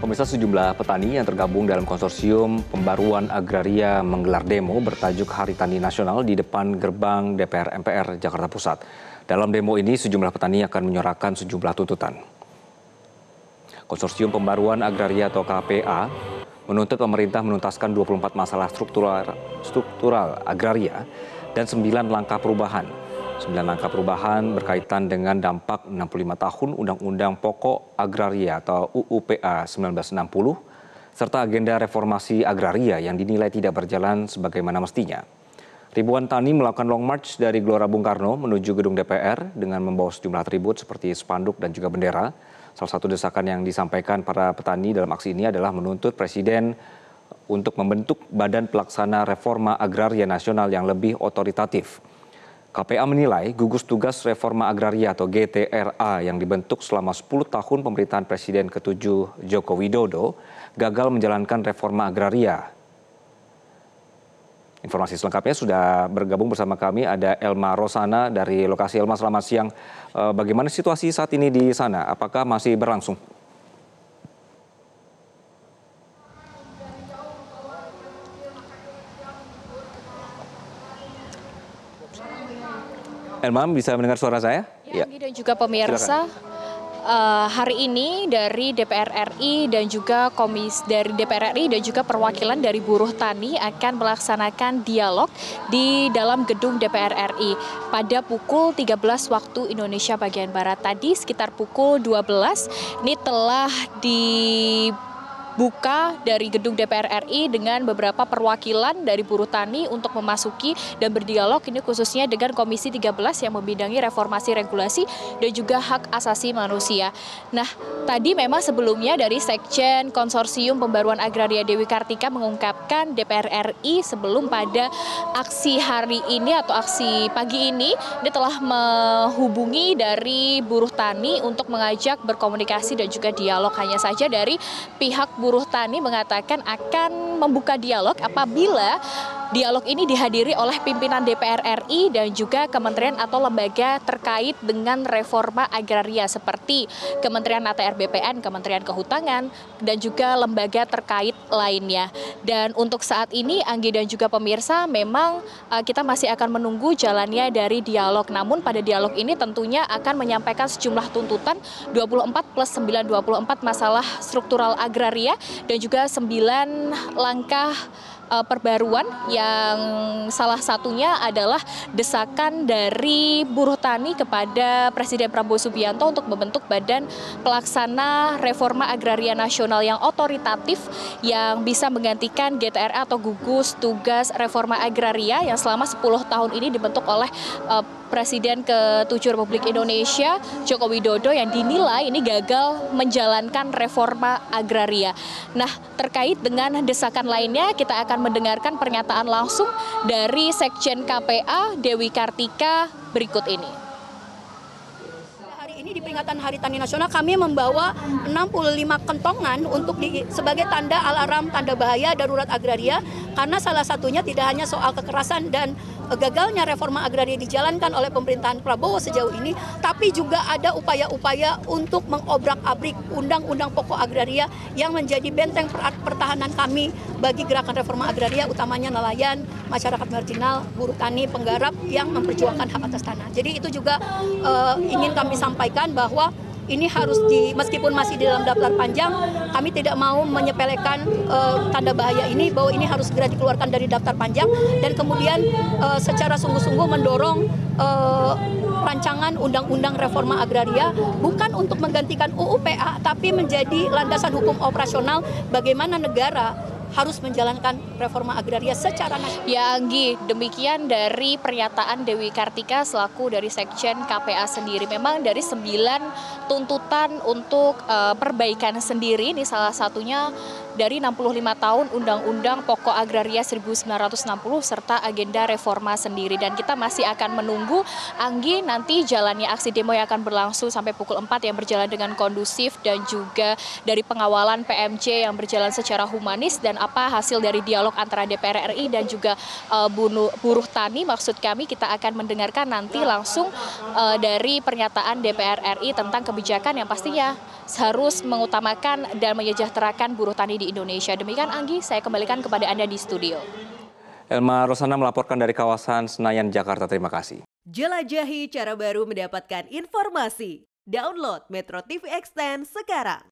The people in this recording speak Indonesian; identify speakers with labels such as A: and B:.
A: Pemirsa, sejumlah petani yang tergabung dalam konsorsium pembaruan agraria menggelar demo bertajuk Hari Tani Nasional di depan gerbang DPR MPR Jakarta Pusat. Dalam demo ini sejumlah petani akan menyuarakan sejumlah tuntutan. Konsorsium Pembaruan Agraria atau KPA menuntut pemerintah menuntaskan 24 masalah struktural agraria dan 9 langkah perubahan. 9 langkah perubahan berkaitan dengan dampak 65 tahun Undang-Undang Pokok Agraria atau UU-PA 1960, serta agenda reformasi agraria yang dinilai tidak berjalan sebagaimana mestinya. Ribuan tani melakukan long march dari Gelora Bung Karno menuju gedung DPR dengan membawa sejumlah atribut seperti spanduk dan juga bendera. Salah satu desakan yang disampaikan para petani dalam aksi ini adalah menuntut Presiden untuk membentuk Badan Pelaksana Reforma Agraria Nasional yang lebih otoritatif. KPA menilai gugus tugas reforma agraria atau GTRA yang dibentuk selama 10 tahun pemerintahan Presiden ke-7 Joko Widodo gagal menjalankan reforma agraria. Informasi selengkapnya sudah bergabung bersama kami ada Elma Rosana dari lokasi. Elma, selamat siang. Bagaimana situasi saat ini di sana? Apakah masih berlangsung? Elma, bisa mendengar suara saya?
B: Ya, dan juga pemirsa, hari ini dari DPR RI dan juga dari DPR RI dan juga perwakilan dari buruh tani akan melaksanakan dialog di dalam gedung DPR RI pada pukul 13 waktu Indonesia bagian Barat tadi sekitar pukul 12. Ini telah dibuka dari gedung DPR RI dengan beberapa perwakilan dari buruh tani untuk memasuki dan berdialog ini khususnya dengan Komisi 13 yang membidangi reformasi regulasi dan juga hak asasi manusia. Nah, tadi memang sebelumnya dari Sekjen Konsorsium Pembaruan Agraria Dewi Kartika mengungkapkan DPR RI sebelum pada aksi hari ini atau aksi pagi ini telah menghubungi dari buruh tani untuk mengajak berkomunikasi dan juga dialog. Hanya saja dari pihak buruh tani mengatakan akan membuka dialog apabila dialog ini dihadiri oleh pimpinan DPR RI dan juga kementerian atau lembaga terkait dengan reforma agraria seperti Kementerian ATR BPN, Kementerian Kehutanan, dan juga lembaga terkait lainnya. Dan untuk saat ini, Anggi dan juga pemirsa, memang kita masih akan menunggu jalannya dari dialog. Namun pada dialog ini tentunya akan menyampaikan sejumlah tuntutan 24 plus 9, 24 masalah struktural agraria dan juga 9 langkah perbaruan yang salah satunya adalah desakan dari buruh tani kepada Presiden Prabowo Subianto untuk membentuk Badan Pelaksana Reforma Agraria Nasional yang otoritatif yang bisa menggantikan GTRA atau Gugus Tugas Reforma Agraria yang selama 10 tahun ini dibentuk oleh Presiden ke-7 Republik Indonesia Joko Widodo yang dinilai ini gagal menjalankan reforma agraria. Nah, terkait dengan desakan lainnya kita akan mendengarkan pernyataan langsung dari Sekjen KPA Dewi Kartika berikut ini.
C: Ini di peringatan Hari Tani Nasional kami membawa 65 kentongan untuk sebagai tanda alarm, tanda bahaya darurat agraria karena salah satunya tidak hanya soal kekerasan dan gagalnya reforma agraria dijalankan oleh pemerintahan Prabowo sejauh ini, tapi juga ada upaya-upaya untuk mengobrak-abrik Undang-Undang Pokok Agraria yang menjadi benteng pertahanan kami bagi gerakan reforma agraria, utamanya nelayan, masyarakat marginal, buruh tani, penggarap yang memperjuangkan hak atas tanah. Jadi itu juga ingin kami sampaikan bahwa ini harus meskipun masih di dalam daftar panjang, kami tidak mau menyepelekan tanda bahaya ini, bahwa ini harus segera dikeluarkan dari daftar panjang dan kemudian secara sungguh-sungguh mendorong rancangan undang-undang reforma agraria bukan untuk menggantikan UU-PA tapi menjadi landasan hukum operasional bagaimana negara harus menjalankan reforma agraria secara nasional.
B: Ya, Anggi, demikian dari pernyataan Dewi Kartika selaku dari Sekjen KPA sendiri. Memang dari 9 tuntutan untuk perbaikan sendiri, ini salah satunya dari 65 tahun Undang-Undang Pokok Agraria 1960 serta agenda reforma sendiri. Dan kita masih akan menunggu, Anggi, nanti jalannya aksi demo yang akan berlangsung sampai pukul 4 yang berjalan dengan kondusif dan juga dari pengawalan PMC yang berjalan secara humanis dan apa hasil dari dialog antara DPR RI dan juga buruh tani. Maksud kami kita akan mendengarkan nanti langsung dari pernyataan DPR RI tentang kebijakan yang pastinya harus mengutamakan dan menyejahterakan buruh tani di Indonesia. Demikian Anggi, saya kembalikan kepada Anda di studio.
A: Elma Rosana melaporkan dari kawasan Senayan, Jakarta. Terima kasih.
D: Jelajahi cara baru mendapatkan informasi. Download Metro TV Extend sekarang.